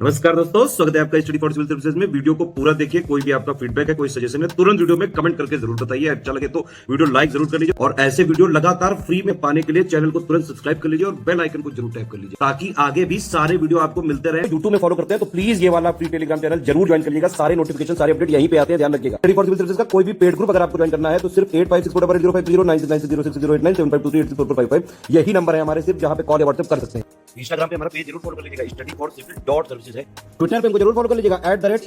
नमस्कार दोस्तों, स्वागत है आपका स्टडी फॉर सिविल सर्विसेज में। वीडियो को पूरा देखिए। कोई भी आपका फीडबैक है, कोई सजेशन है, तुरंत वीडियो में कमेंट करके जरूर बताइए। अच्छा लगे तो वीडियो लाइक जरूर कर लीजिए और ऐसे वीडियो लगातार फ्री में पाने के लिए चैनल को तुरंत सब्सक्राइब कर लीजिए और बेल आइकन को जरूर टैप कर लीजिए ताकि आगे भी सारे वीडियो आपको मिलते रहे। यूट्यूब में फॉलो करते हैं तो प्लीज ये वाला फ्री टेलीग्राम चैनल जरूर ज्वाइन करिएगा। सारे नोटिफिकेशन, सारे अपडेट यहीं पे आते हैं, ध्यान रखिएगा। स्टडी फॉर सिविल सर्विसेज का कोई भी पेड ग्रुप अगर आपको ज्वाइन करना है तो सिर्फ 8564809606097423860455 यही नंबर है हमारे, सिर्फ जहां पे कॉल या व्हाट्सएप कर सकते हैं। इंस्टाग्राम पे हमारा पेज जरूर फॉलो कर लीजिएगा, स्टडी फॉर सिविल .सर्विसेज है। ट्विटर पे हमको जरूर फॉलो कर लीजिएगा,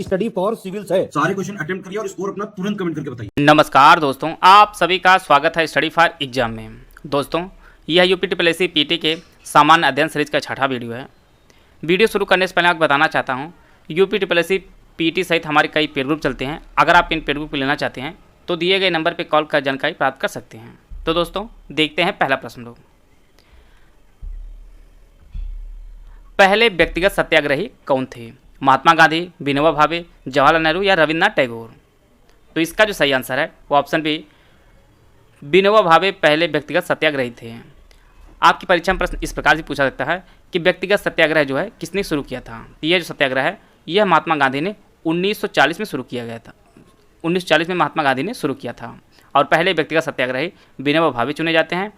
@study for civils है। सारे क्वेश्चन अटेम्प्ट करिए और स्कोर अपना तुरंत कमेंट करके बताइए। नमस्कार दोस्तों, आप सभी का स्वागत है स्टडी फॉर एग्जाम में। दोस्तों, यह यूपीटीपीएससी पीटी के सामान्य अध्ययन सीरीज का छठा वीडियो है। वीडियो शुरू करने से पहले आपको बताना चाहता हूँ, यूपीटीपीएससी पीटी सहित हमारे कई पेड ग्रुप चलते हैं। अगर आप इन पेड ग्रुप को लेना चाहते हैं तो दिए गए नंबर पर कॉल कर जानकारी प्राप्त कर सकते हैं। तो दोस्तों, देखते हैं पहला प्रश्न लोग। पहले व्यक्तिगत सत्याग्रही कौन थे? महात्मा गांधी, विनोबा भावे, जवाहरलाल नेहरू या रविन्द्रनाथ टैगोर? तो इसका जो सही आंसर है वो ऑप्शन बी, विनोबा भावे पहले व्यक्तिगत सत्याग्रही थे। आपकी परीक्षा में प्रश्न इस प्रकार से पूछा सकता है कि व्यक्तिगत सत्याग्रह जो है किसने शुरू किया था? यह जो सत्याग्रह है यह महात्मा गांधी ने 1940 में शुरू किया गया था। 1940 में महात्मा गांधी ने शुरू किया था और पहले व्यक्तिगत सत्याग्रही विनोबा भावे चुने जाते हैं।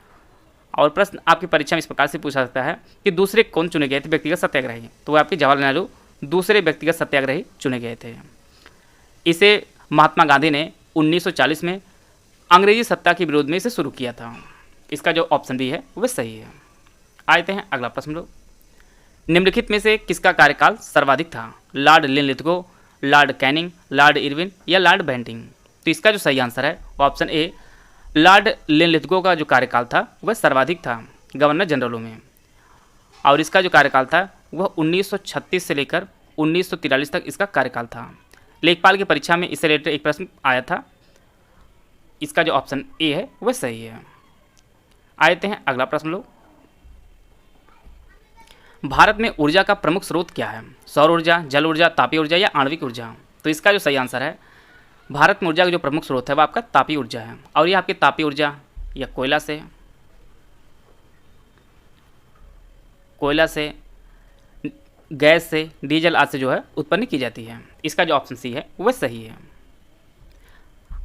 और प्रश्न आपकी परीक्षा में इस प्रकार से पूछा सकता है कि दूसरे कौन चुने गए थे व्यक्तिगत सत्याग्रही? तो वह आपके जवाहरलाल नेहरू दूसरे व्यक्तिगत सत्याग्रही चुने गए थे। इसे महात्मा गांधी ने 1940 में अंग्रेजी सत्ता के विरोध में इसे शुरू किया था। इसका जो ऑप्शन बी है वह सही है। आते हैं अगला प्रश्न लोग। निम्नलिखित में से किसका कार्यकाल सर्वाधिक था? Lord Linlithgow, Lord Canning, Lord Irwin या लॉर्ड बेंटिंग? तो इसका जो सही आंसर है वो ऑप्शन ए, लॉर्ड लिनलिथगो का जो कार्यकाल था वह सर्वाधिक था गवर्नर जनरलों में। और इसका जो कार्यकाल था वह 1936 से लेकर 1943 तक इसका कार्यकाल था। लेखपाल की परीक्षा में इससे रिलेटेड एक प्रश्न आया था। इसका जो ऑप्शन ए है वह सही है। आते हैं अगला प्रश्न लोग। भारत में ऊर्जा का प्रमुख स्रोत क्या है? सौर ऊर्जा, जल ऊर्जा, तापीय ऊर्जा या आणविक ऊर्जा? तो इसका जो सही आंसर है, भारत में ऊर्जा का जो प्रमुख स्रोत है वह आपका तापीय ऊर्जा है। और यह आपकी तापीय ऊर्जा या कोयला से, गैस से, डीजल आदि से जो है उत्पन्न की जाती है। इसका जो ऑप्शन सी है वह सही है।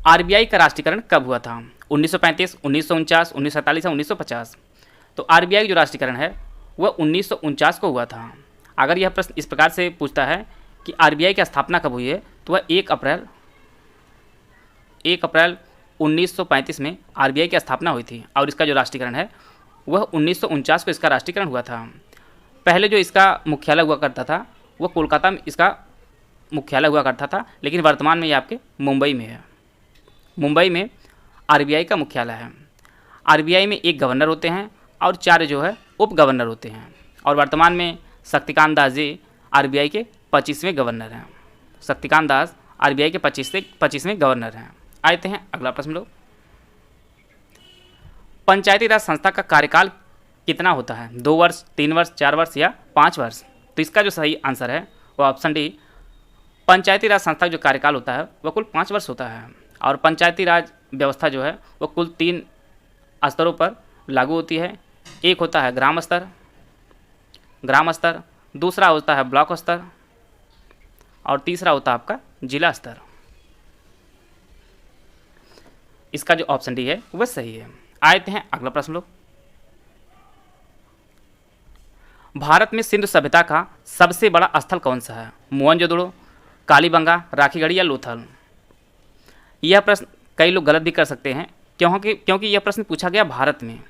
आरबीआई का राष्ट्रीयकरण कब हुआ था? 1935, 1949, 1947 या 1950? तो आरबीआई जो राष्ट्रीयकरण है वह 1949 को हुआ था। अगर यह प्रश्न इस प्रकार से पूछता है कि आरबीआई की स्थापना कब हुई है तो वह 1 अप्रैल 1935 में आरबीआई की स्थापना हुई थी। और इसका जो राष्ट्रीयकरण है वह 1949 को इसका राष्ट्रीयकरण हुआ था। पहले जो इसका मुख्यालय हुआ करता था वह कोलकाता में इसका मुख्यालय हुआ करता था, लेकिन वर्तमान में ये आपके मुंबई में है। मुंबई में आरबीआई का मुख्यालय है। आरबीआई में 1 गवर्नर होते हैं और 4 जो है उप गवर्नर होते हैं। और वर्तमान में शक्तिकांत दास जी आरबीआई के 25वें गवर्नर हैं। शक्तिकांत दास आरबीआई के 25वें गवर्नर हैं। आते हैं अगला प्रश्न लोग। पंचायती राज संस्था का कार्यकाल कितना होता है? 2 वर्ष, 3 वर्ष, 4 वर्ष या 5 वर्ष? तो इसका जो सही आंसर है वो ऑप्शन डी, पंचायती राज संस्था का जो कार्यकाल होता है वह कुल 5 वर्ष होता है। और पंचायती राज व्यवस्था जो है वह कुल 3 स्तरों पर लागू होती है। एक होता है ग्राम स्तर, दूसरा होता है ब्लॉक स्तर और तीसरा होता है आपका जिला स्तर। इसका जो ऑप्शन डी है वह सही है। आते हैं अगला प्रश्न लोग। भारत में सिंधु सभ्यता का सबसे बड़ा स्थल कौन सा है? मोहनजोदड़ो, कालीबंगा, राखीगढ़ी या लोथल? यह प्रश्न कई लोग गलत भी कर सकते हैं क्योंकि यह प्रश्न पूछा गया भारत में।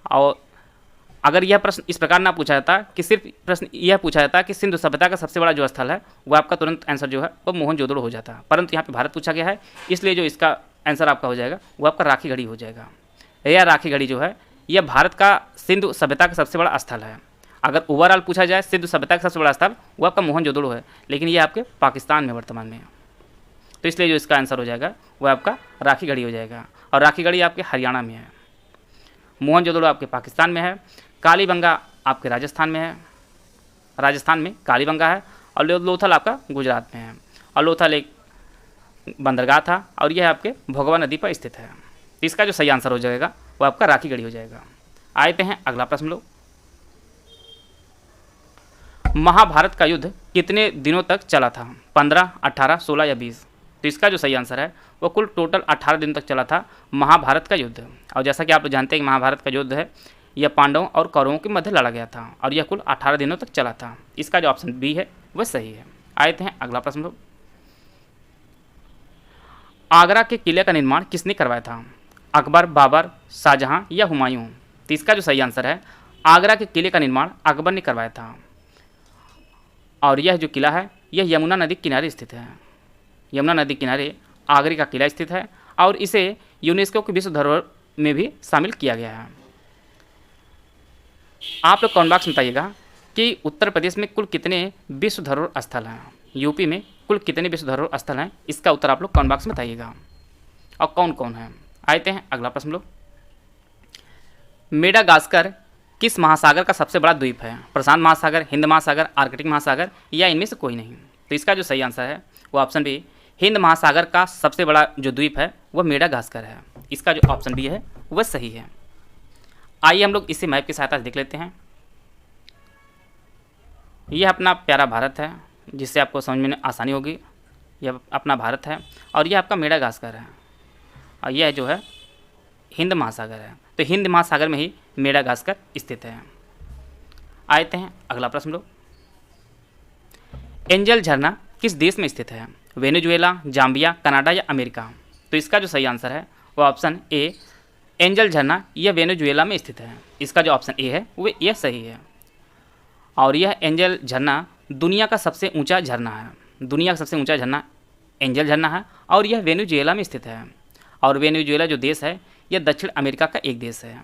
और अगर यह प्रश्न इस प्रकार ना पूछा जाता कि सिर्फ प्रश्न यह पूछा जाता कि सिंधु सभ्यता का सबसे बड़ा जो स्थल है वह आपका तुरंत आंसर जो है वह मोहनजोदड़ो हो जाता। परंतु यहाँ पे भारत पूछा गया है, इसलिए जो इसका आंसर आपका हो जाएगा वो आपका राखीगढ़ी हो जाएगा। यह राखीगढ़ी जो है यह भारत का सिंधु सभ्यता का सबसे बड़ा स्थल है। अगर ओवरऑल पूछा जाए सिंधु सभ्यता का सबसे बड़ा स्थल वो आपका मोहनजोदड़ो है, लेकिन यह आपके पाकिस्तान में वर्तमान में है। तो इसलिए जो इसका आंसर हो जाएगा वह आपका राखीगढ़ी हो जाएगा। और राखीगढ़ी आपके हरियाणा में है, मोहनजोदड़ो आपके पाकिस्तान में है, कालीबंगा आपके राजस्थान में है, राजस्थान में कालीबंगा है, और लोथल आपका गुजरात में है। और लोथल एक बंदरगाह था और यह आपके भोगवा नदी पर स्थित है। इसका जो सही आंसर हो जाएगा वो आपका राखीगढ़ी हो जाएगा। आते हैं अगला प्रश्न लोग। महाभारत का युद्ध कितने दिनों तक चला था? 15, 18, 16 या 20? तो इसका जो सही आंसर है वो कुल टोटल 18 दिन तक चला था महाभारत का युद्ध। और जैसा कि आप लोग जानते हैं कि महाभारत का युद्ध है यह पांडवों और कौरवों के मध्य लड़ा गया था और यह कुल 18 दिनों तक चला था। इसका जो ऑप्शन बी है वह सही है। आए थे अगला प्रश्न लोग, आगरा के किले का निर्माण किसने करवाया था? अकबर, बाबर, शाहजहां या हुमायूं? तो इसका जो सही आंसर है आगरा के किले का निर्माण अकबर ने करवाया था और यह जो किला है यह यमुना नदी के किनारे स्थित है। यमुना नदी के किनारे आगरे का किला स्थित है और इसे यूनेस्को की विश्व धरोहर में भी शामिल किया गया है। आप लोग कमेंट बॉक्स में बताइएगा कि उत्तर प्रदेश में कुल कितने विश्व धरोहर स्थल हैं, यूपी में कुल कितने विश्व धरोहर स्थल हैं, इसका उत्तर आप लोग कमेंट बॉक्स में बताइएगा और कौन कौन है। आते हैं अगला प्रश्न लोग, मेडागास्कर किस महासागर का सबसे बड़ा द्वीप है? प्रशांत महासागर, हिंद महासागर, आर्कटिक महासागर या इनमें से कोई नहीं? तो इसका जो सही आंसर है वो ऑप्शन बी, हिंद महासागर का सबसे बड़ा जो द्वीप है वह मेडागास्कर है। इसका जो ऑप्शन बी है वह सही है। आइए हम लोग इसे मैप की सहायता से देख लेते हैं। यह अपना प्यारा भारत है जिससे आपको समझ में आसानी होगी। यह अपना भारत है और यह आपका मेडागास्कर है और यह जो है हिंद महासागर है। तो हिंद महासागर में ही मेडागास्कर स्थित है। आते हैं अगला प्रश्न लोग, एंजल झरना किस देश में स्थित है? वेनेजुएला, जाम्बिया, कनाडा या अमेरिका? तो इसका जो सही आंसर है वो ऑप्शन ए, एंजल झरना यह वेनेजुएला में स्थित है। इसका जो ऑप्शन ए है वो यह सही है और यह एंजल झरना दुनिया का सबसे ऊंचा झरना है। दुनिया का सबसे ऊंचा झरना एंजल झरना है और यह वेनेजुएला में स्थित है और वेनेजुएला जो देश है यह दक्षिण अमेरिका का एक देश है।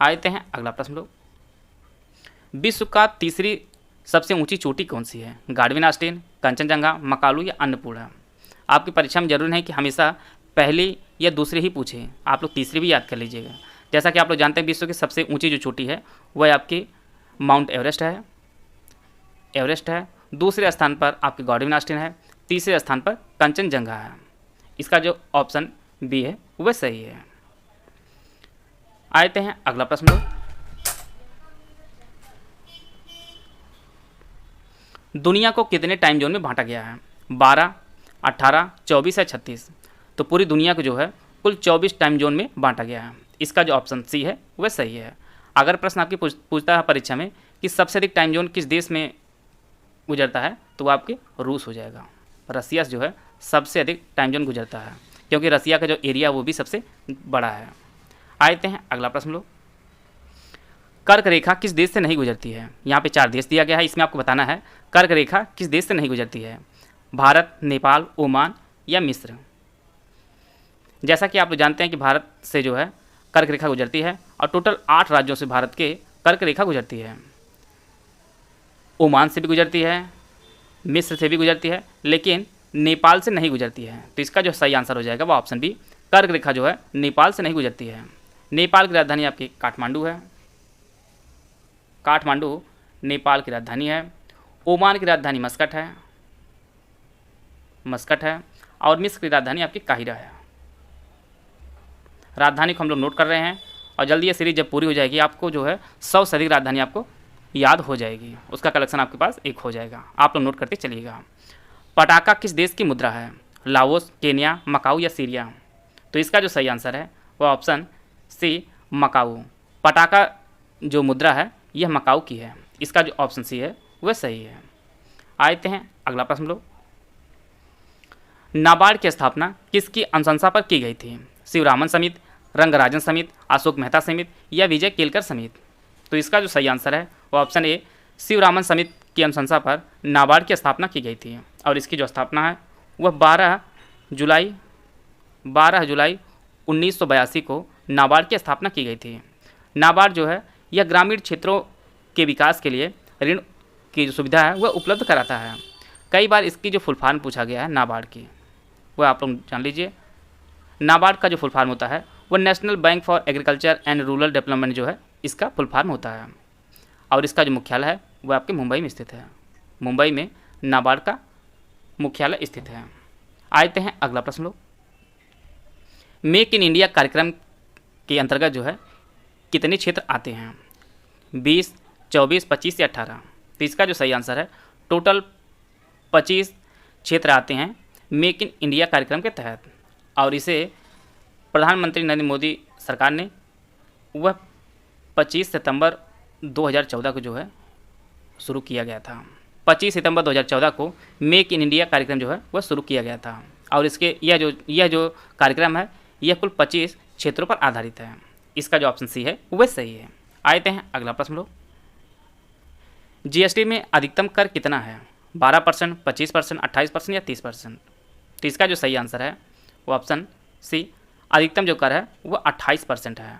आते हैं अगला प्रश्न लोग, विश्व का तीसरी सबसे ऊंची चोटी कौन सी है? गार्डविन ऑस्टिन, कंचनजंगा, मकालू या अन्नपूर्णा? आपकी परीक्षा में जरूर है कि हमेशा पहली या दूसरी ही पूछे, आप लोग तीसरी भी याद कर लीजिएगा। जैसा कि आप लोग जानते हैं विश्व की सबसे ऊंची जो चोटी है वह आपकी माउंट एवरेस्ट है। दूसरे स्थान पर आपकी गार्डविन ऑस्टिन है, तीसरे स्थान पर कंचनजंगा है। इसका जो ऑप्शन बी है वह सही है। आते हैं अगला प्रश्न लोग, दुनिया को कितने टाइम जोन में बांटा गया है? 12, 18, 24 या 36? तो पूरी दुनिया को जो है कुल 24 टाइम जोन में बांटा गया है। इसका जो ऑप्शन सी है वह सही है। अगर प्रश्न आपकी पूछता है परीक्षा में कि सबसे अधिक टाइम जोन किस देश में गुजरता है तो वो आपके रूस हो जाएगा। रसिया जो है सबसे अधिक टाइम जोन गुजरता है क्योंकि रसिया का जो एरिया वो भी सबसे बड़ा है। आते हैं अगला प्रश्न लोग, कर्क रेखा किस देश से नहीं गुजरती है? यहाँ पे 4 देश दिया गया है, इसमें आपको बताना है कर्क रेखा किस देश से नहीं गुजरती है। भारत, नेपाल, ओमान या मिस्र? जैसा कि आप लोग जानते हैं कि भारत से जो है कर्क रेखा गुजरती है और टोटल 8 राज्यों से भारत के कर्क रेखा गुजरती है। ओमान से भी गुजरती है, मिस्र से भी गुजरती है, लेकिन नेपाल से नहीं गुजरती है। तो इसका जो सही आंसर हो जाएगा वो ऑप्शन बी, कर्क रेखा जो है नेपाल से नहीं गुजरती है। नेपाल की राजधानी आपकी काठमांडू है। काठमांडू नेपाल की राजधानी है। ओमान की राजधानी मस्कट है और मिस्र की राजधानी आपकी काहिरा है। राजधानी को हम लोग नोट कर रहे हैं और जल्दी ये सीरीज जब पूरी हो जाएगी आपको जो है 100 से अधिक राजधानी आपको याद हो जाएगी, उसका कलेक्शन आपके पास एक हो जाएगा। आप लोग नोट करते चलिएगा। पटाका किस देश की मुद्रा है? लाओस, केन्या, मकाऊ या सीरिया? तो इसका जो सही आंसर है वह ऑप्शन सी, मकाऊ। पटाका जो मुद्रा है यह मकाऊ की है। इसका जो ऑप्शन सी है वह सही है। आते हैं अगला प्रश्न लोग, नाबार्ड की स्थापना किसकी अनुशंसा पर की गई थी? शिवरामन समिति, रंगराजन समिति, अशोक मेहता समिति या विजय केलकर समिति? तो इसका जो सही आंसर है वो ऑप्शन ए, शिवरामन समिति की अनुशंसा पर नाबार्ड की स्थापना की गई थी और इसकी जो स्थापना है वह 12 जुलाई 1982 को नाबार्ड की स्थापना की गई थी। नाबार्ड जो है यह ग्रामीण क्षेत्रों के विकास के लिए ऋण की जो सुविधा है वह उपलब्ध कराता है। कई बार इसकी जो फुल फॉर्म पूछा गया है नाबार्ड की, वह आप लोग जान लीजिए। नाबार्ड का जो फुल फॉर्म होता है वह national bank for agriculture and rural development जो है इसका फुल फॉर्म होता है और इसका जो मुख्यालय है वह आपके मुंबई में स्थित है। मुंबई में नाबार्ड का मुख्यालय स्थित है। आते हैं अगला प्रश्न लोग, मेक इन इंडिया कार्यक्रम के अंतर्गत जो है कितने क्षेत्र आते हैं? 20, 24, 25 या 18? तो इसका जो सही आंसर है, टोटल 25 क्षेत्र आते हैं मेक इन इंडिया कार्यक्रम के तहत, और इसे प्रधानमंत्री नरेंद्र मोदी सरकार ने वह 25 सितंबर 2014 को जो है शुरू किया गया था। 25 सितंबर 2014 को मेक इन इंडिया कार्यक्रम जो है वह शुरू किया गया था, और इसके यह जो कार्यक्रम है यह कुल 25 क्षेत्रों पर आधारित है। इसका जो ऑप्शन सी है वह सही है। आते हैं अगला प्रश्न लोग, जीएसटी में अधिकतम कर कितना है? 12%, 25%, 28% या 30%? तो इसका जो सही आंसर है वो ऑप्शन सी, अधिकतम जो कर है वो 28% है,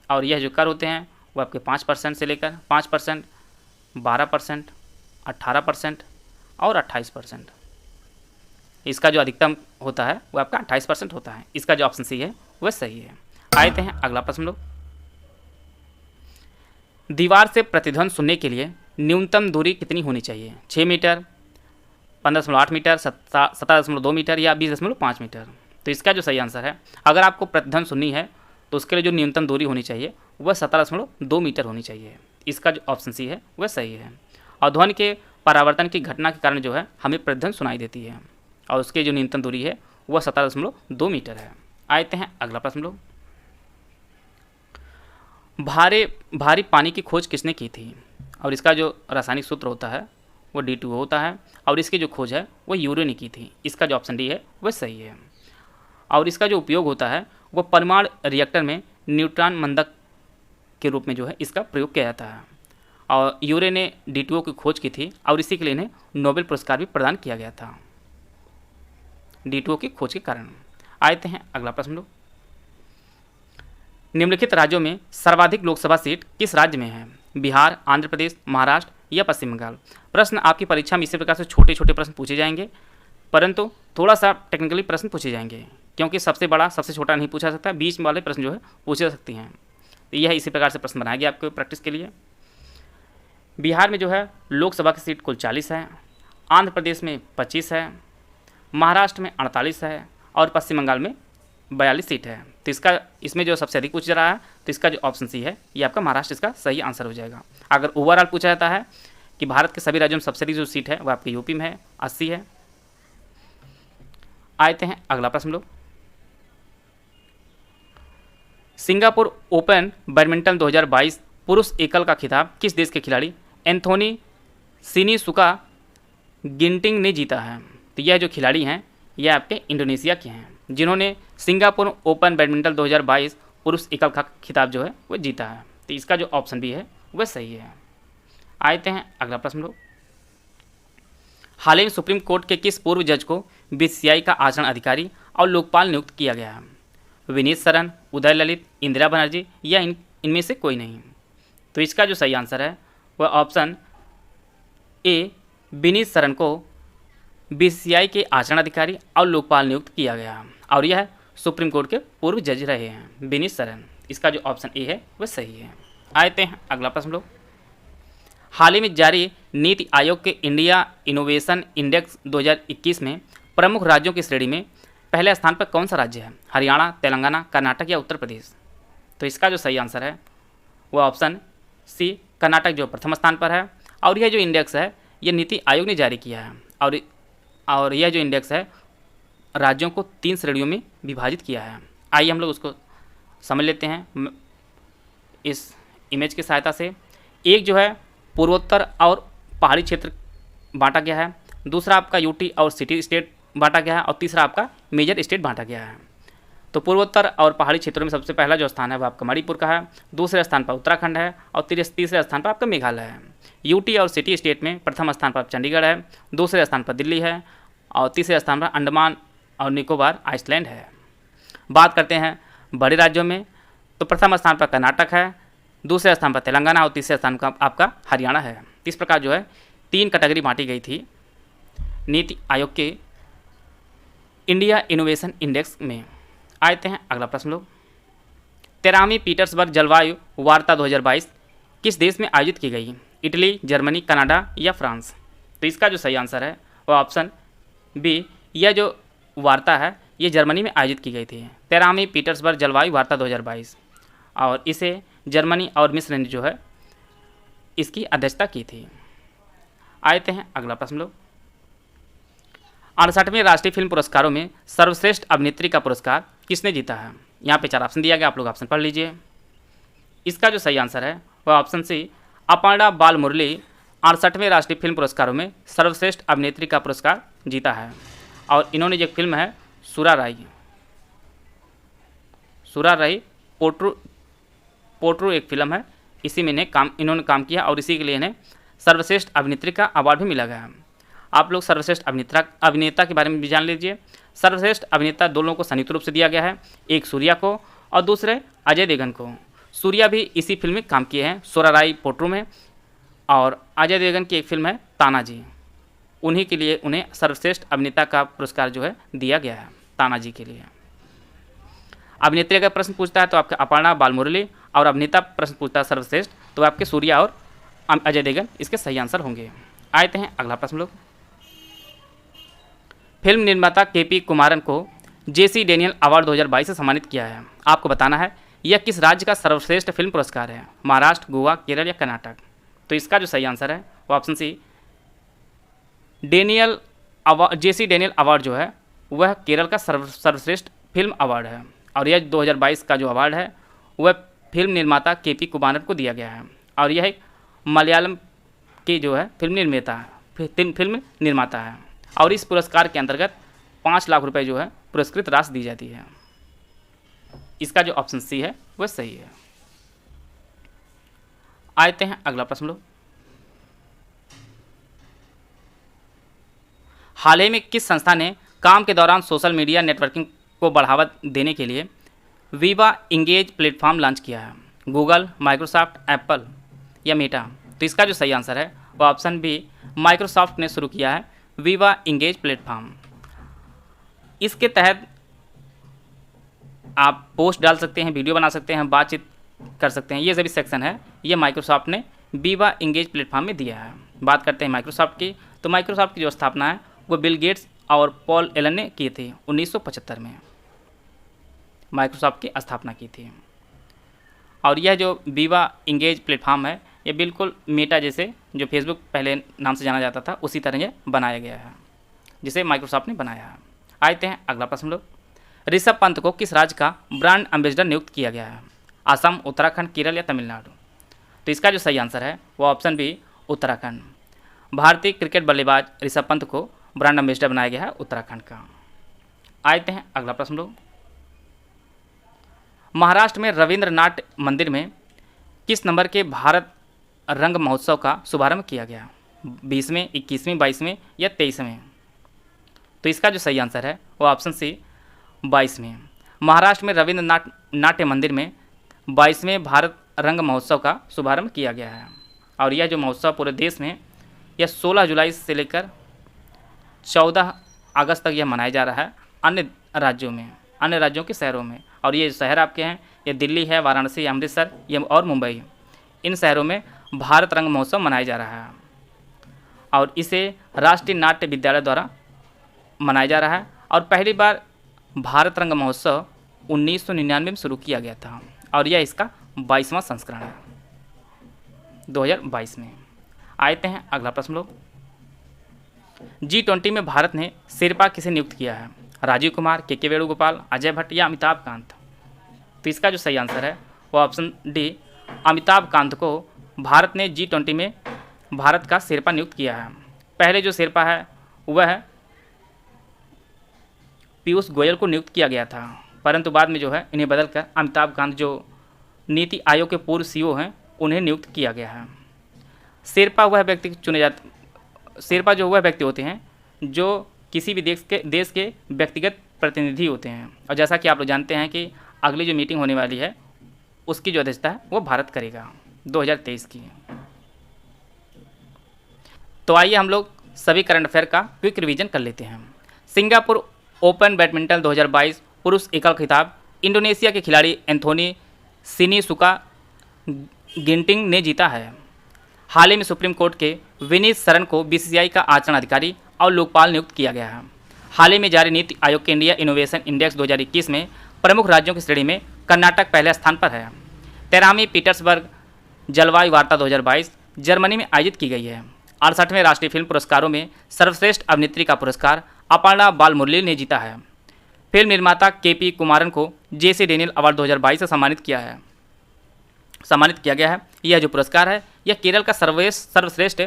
और यह जो कर होते हैं वो आपके 5% से लेकर 5%, 12%, 18% और 28%। इसका जो अधिकतम होता है वो आपका 28% होता है। इसका जो ऑप्शन सी है वह सही है। आते हैं अगला प्रश्न लोग, दीवार से प्रतिध्वनि सुनने के लिए न्यूनतम दूरी कितनी होनी चाहिए? 6 मीटर, 15.8 मीटर, 17.2 मीटर या 20.5 मीटर? तो इसका जो सही आंसर है, अगर आपको प्रतिध्वनि सुननी है तो उसके लिए जो न्यूनतम दूरी होनी चाहिए वह 17.2 मीटर होनी चाहिए। इसका जो ऑप्शन सी है वह सही है। और ध्वनि के परावर्तन की घटना के कारण जो है हमें प्रतिध्वनि सुनाई देती है, और उसकी जो न्यूनतम दूरी है वह 17.2 मीटर है। आते हैं अगला प्रश्न लोग, भारी पानी की खोज किसने की थी? और इसका जो रासायनिक सूत्र होता है वो D2O होता है, और इसकी जो खोज है वो यूरे ने की थी। इसका जो ऑप्शन डी है वह सही है। और इसका जो उपयोग होता है वो परमाणु रिएक्टर में न्यूट्रॉन मंदक के रूप में जो है इसका प्रयोग किया जाता है, और यूरे ने D2O की खोज की थी, और इसी के लिए इन्हें नोबेल पुरस्कार भी प्रदान किया गया था D2O की खोज के कारण। आते हैं अगला प्रश्न लोग, निम्नलिखित राज्यों में सर्वाधिक लोकसभा सीट किस राज्य में है? बिहार, आंध्र प्रदेश, महाराष्ट्र या पश्चिम बंगाल? प्रश्न आपकी परीक्षा में इसी प्रकार से छोटे छोटे प्रश्न पूछे जाएंगे, परंतु थोड़ा सा टेक्निकली प्रश्न पूछे जाएंगे, क्योंकि सबसे बड़ा सबसे छोटा नहीं पूछा सकता, बीच वाले प्रश्न जो है पूछे जा सकते हैं। तो यह इसी प्रकार से प्रश्न बनाया गया आपको प्रैक्टिस के लिए। बिहार में जो है लोकसभा की सीट कुल 40 है, आंध्र प्रदेश में 25 है, महाराष्ट्र में 48 है, और पश्चिम बंगाल में 42 सीट है। तो इसमें जो सबसे अधिक पूछ रहा है तो इसका जो ऑप्शन सी है ये आपका महाराष्ट्र इसका सही आंसर हो जाएगा। अगर ओवरऑल पूछा जाता है कि भारत के सभी राज्यों में सबसे अधिक जो सीट है वो आपके यूपी में है, 80 है। आते हैं अगला प्रश्न लोग, सिंगापुर ओपन बैडमिंटन 2022 पुरुष एकल का खिताब किस देश के खिलाड़ी एंथोनी सिनिसुका गिंटिंग ने जीता है? तो यह जो खिलाड़ी हैं यह आपके इंडोनेशिया के हैं, जिन्होंने सिंगापुर ओपन बैडमिंटन 2022 पुरुष एकल का खिताब जो है वो जीता है। तो इसका जो ऑप्शन भी है वह सही है। आते हैं अगला प्रश्न लोग, हाल ही में सुप्रीम कोर्ट के किस पूर्व जज को बीसीसीआई का आचरण अधिकारी और लोकपाल नियुक्त किया गया है? विनीत सरन, उदय ललित, इंदिरा बनर्जी या इनमें से कोई नहीं? तो इसका जो सही आंसर है वह ऑप्शन ए, विनीत सरन को बीसीसीआई के आचरण अधिकारी और लोकपाल नियुक्त किया गया, और यह सुप्रीम कोर्ट के पूर्व जज रहे हैं विनीत सरन। इसका जो ऑप्शन ए है वह सही है। आते हैं अगला प्रश्न लोग, हाल ही में जारी नीति आयोग के इंडिया इनोवेशन इंडेक्स 2021 में प्रमुख राज्यों की श्रेणी में पहले स्थान पर कौन सा राज्य है? हरियाणा, तेलंगाना, कर्नाटक या उत्तर प्रदेश? तो इसका जो सही आंसर है वह ऑप्शन सी, कर्नाटक जो प्रथम स्थान पर है। और यह जो इंडेक्स है यह नीति आयोग ने जारी किया है, और यह जो इंडेक्स है राज्यों को 3 श्रेणियों में विभाजित किया है। आइए हम लोग उसको समझ लेते हैं इस इमेज की सहायता से। एक जो है पूर्वोत्तर और पहाड़ी क्षेत्र बांटा गया है, दूसरा आपका यूटी और सिटी स्टेट बांटा गया है, और तीसरा आपका मेजर स्टेट बांटा गया है। तो पूर्वोत्तर और पहाड़ी क्षेत्रों में सबसे पहला जो स्थान है वो आपका मणिपुर का है, दूसरे स्थान पर उत्तराखंड है, और तीसरे स्थान पर आपका मेघालय है। यूटी और सिटी स्टेट में प्रथम स्थान पर चंडीगढ़ है, दूसरे स्थान पर दिल्ली है, और तीसरे स्थान पर अंडमान और निकोबार आइसलैंड है। बात करते हैं बड़े राज्यों में, तो प्रथम स्थान पर कर्नाटक है, दूसरे स्थान पर तेलंगाना और तीसरे स्थान पर आपका हरियाणा है। इस प्रकार जो है 3 कैटेगरी बांटी गई थी नीति आयोग के इंडिया इनोवेशन इंडेक्स में। आते हैं अगला प्रश्न लोग, 13वीं पीटर्सबर्ग जलवायु वार्ता 2022 किस देश में आयोजित की गई? इटली, जर्मनी, कनाडा या फ्रांस? तो इसका जो सही आंसर है वह ऑप्शन बी, यह जो वार्ता है ये जर्मनी में आयोजित की गई थी, 13वीं पीटर्सबर्ग जलवायु वार्ता 2022, और इसे जर्मनी और मिस्र ने जो है इसकी अध्यक्षता की थी। आते हैं अगला प्रश्न लोग। 68वें राष्ट्रीय फिल्म पुरस्कारों में सर्वश्रेष्ठ अभिनेत्री का पुरस्कार किसने जीता है? यहाँ पे 4 ऑप्शन दिया गया, आप लोग ऑप्शन पढ़ लीजिए। इसका जो सही आंसर है वह ऑप्शन सी अपर्णा बालमुरली 68वें राष्ट्रीय फिल्म पुरस्कारों में सर्वश्रेष्ठ अभिनेत्री का पुरस्कार जीता है। और इन्होंने जो फिल्म है सुरा राई पोट्रू एक फिल्म है, इसी में इन्होंने काम किया और इसी के लिए इन्हें सर्वश्रेष्ठ अभिनेत्री का अवार्ड भी मिला गया है। आप लोग सर्वश्रेष्ठ अभिनेता के बारे में भी जान लीजिए। सर्वश्रेष्ठ अभिनेता 2 लोगों को संयुक्त रूप से दिया गया है, एक सूर्या को और दूसरे अजय देवगन को। सूर्या भी इसी फिल्म में काम किए हैं, सुरा राई पोट्रू में, और अजय देवगन की एक फिल्म है तानाजी, उन्हीं के लिए उन्हें सर्वश्रेष्ठ अभिनेता का पुरस्कार जो है दिया गया है, तानाजी के लिए। अभिनेत्री अगर प्रश्न पूछता है तो आपका अपर्णा बालमुरली, और अभिनेता प्रश्न पूछता है सर्वश्रेष्ठ तो आपके सूर्या और अजय देवगन इसके सही आंसर होंगे। आते हैं अगला प्रश्न लोग। फिल्म निर्माता केपी कुमारन को जेसी डेनियल अवार्ड 2022 से सम्मानित किया है। आपको बताना है यह किस राज्य का सर्वश्रेष्ठ फिल्म पुरस्कार है, महाराष्ट्र, गोवा, केरल या कर्नाटक। तो इसका जो सही आंसर है वो ऑप्शन सी जेसी डेनियल अवार्ड जो है वह केरल का सर्वश्रेष्ठ फिल्म अवार्ड है। और यह 2022 का जो अवार्ड है वह फिल्म निर्माता केपी कुमारन को दिया गया है। और यह एक मलयालम की जो है फिल्म निर्माता है। और इस पुरस्कार के अंतर्गत 5 लाख रुपए जो है पुरस्कृत राशि दी जाती है। इसका जो ऑप्शन सी है वह सही है। आते हैं अगला प्रश्न लोग। हाल ही में किस संस्था ने काम के दौरान सोशल मीडिया नेटवर्किंग को बढ़ावा देने के लिए वीवा इंगेज प्लेटफॉर्म लॉन्च किया है? गूगल, माइक्रोसॉफ्ट, एप्पल या मेटा। तो इसका जो सही आंसर है वो ऑप्शन बी माइक्रोसॉफ्ट ने शुरू किया है वीवा इंगेज प्लेटफॉर्म। इसके तहत आप पोस्ट डाल सकते हैं, वीडियो बना सकते हैं, बातचीत कर सकते हैं, ये सभी सेक्शन है ये माइक्रोसॉफ्ट ने वीवा इंगेज प्लेटफॉर्म में दिया है। बात करते हैं माइक्रोसॉफ्ट की, तो माइक्रोसॉफ्ट की जो स्थापना है वो बिल गेट्स और पॉल एलन ने की थी 1975 में, माइक्रोसॉफ्ट की स्थापना की थी। और यह जो वीवा इंगेज प्लेटफॉर्म है ये बिल्कुल मेटा जैसे जो फेसबुक पहले नाम से जाना जाता था उसी तरह ये बनाया गया है, जिसे माइक्रोसॉफ्ट ने बनाया है। आते हैं अगला प्रश्न लोग। ऋषभ पंत को किस राज्य का ब्रांड एम्बेसडर नियुक्त किया गया है? असम, उत्तराखंड, केरल या तमिलनाडु। तो इसका जो सही आंसर है वो ऑप्शन बी उत्तराखंड। भारतीय क्रिकेट बल्लेबाज ऋषभ पंत को ब्रांड एम्बेसडर बनाया गया है उत्तराखंड का। आते हैं अगला प्रश्न लोग। महाराष्ट्र में रविंद्र नाट्य मंदिर में किस नंबर के भारत रंग महोत्सव का शुभारंभ किया गया? 20वें, 21वें, 22वें या 23वें। तो इसका जो सही आंसर है वो ऑप्शन सी 22वें। महाराष्ट्र में रविंद्र नाट्य मंदिर में 22वें भारत रंग महोत्सव का शुभारंभ किया गया है। और यह जो महोत्सव पूरे देश में यह 16 जुलाई से लेकर 14 अगस्त तक यह मनाया जा रहा है अन्य राज्यों के शहरों में। और ये शहर आपके हैं ये दिल्ली है, वाराणसी, अमृतसर ये और मुंबई, इन शहरों में भारत रंग महोत्सव मनाया जा रहा है। और इसे राष्ट्रीय नाट्य विद्यालय द्वारा मनाया जा रहा है। और पहली बार भारत रंग महोत्सव 1999 में शुरू किया गया था और यह इसका 22वां संस्करण है 2022 में। आते हैं अगला प्रश्न लोग। G20 में भारत ने शेरपा किसे नियुक्त किया है? राजीव कुमार, के वेणुगोपाल, अजय भट्ट या अमिताभ कांत। तो इसका जो सही आंसर है वो ऑप्शन डी अमिताभ कांत को भारत ने G20 में भारत का शेरपा नियुक्त किया है। पहले जो शेरपा है वह पीयूष गोयल को नियुक्त किया गया था, परंतु बाद में जो है इन्हें बदलकर अमिताभ कांत जो नीति आयोग के पूर्व सीईओ हैं उन्हें नियुक्त किया गया है। शेरपा वह व्यक्ति होते हैं जो किसी भी देश के व्यक्तिगत प्रतिनिधि होते हैं। और जैसा कि आप लोग जानते हैं कि अगली जो मीटिंग होने वाली है उसकी जो अध्यक्षता है वो भारत करेगा 2023 की। तो आइए हम लोग सभी करंट अफेयर का क्विक रिवीजन कर लेते हैं। सिंगापुर ओपन बैडमिंटन 2022 पुरुष एकल खिताब इंडोनेशिया के खिलाड़ी एंथोनी सिनिसुका गिंटिंग ने जीता है। हाल ही में सुप्रीम कोर्ट के विनीत सरन को बीसीसीआई का आचरण अधिकारी और लोकपाल नियुक्त किया गया है। हाल ही में जारी नीति आयोग के इंडिया इनोवेशन इंडेक्स 2021 में प्रमुख राज्यों की श्रेणी में कर्नाटक पहले स्थान पर है। 13वीं पीटर्सबर्ग जलवायु वार्ता 2022 जर्मनी में आयोजित की गई है। 68वें राष्ट्रीय फिल्म पुरस्कारों में सर्वश्रेष्ठ अभिनेत्री का पुरस्कार अपर्णा बालमुरली ने जीता है। फिल्म निर्माता के.पी. कुमारन को जे.सी. डेनियल अवार्ड 2022 से सम्मानित किया गया है। यह जो पुरस्कार है यह केरल का सर्वश्रेष्ठ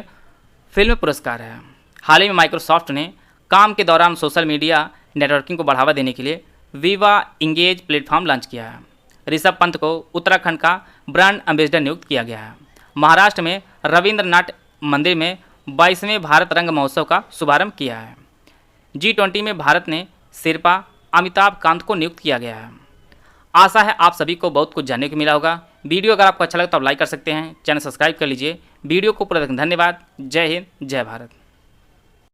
फिल्म पुरस्कार है। हाल ही में माइक्रोसॉफ्ट ने काम के दौरान सोशल मीडिया नेटवर्किंग को बढ़ावा देने के लिए विवा इंगेज प्लेटफॉर्म लॉन्च किया है। ऋषभ पंत को उत्तराखंड का ब्रांड एम्बेसडर नियुक्त किया गया है। महाराष्ट्र में रविंद्रनाथ मंदिर में 22वें भारत रंग महोत्सव का शुभारंभ किया है। G20 में भारत ने शेरपा अमिताभ कांत को नियुक्त किया गया है। आशा है आप सभी को बहुत कुछ जानने को मिला होगा। वीडियो अगर आपको अच्छा लगा तो आप लाइक कर सकते हैं, चैनल सब्सक्राइब कर लीजिए। वीडियो को पूरा देखने धन्यवाद। जय हिंद, जय भारत।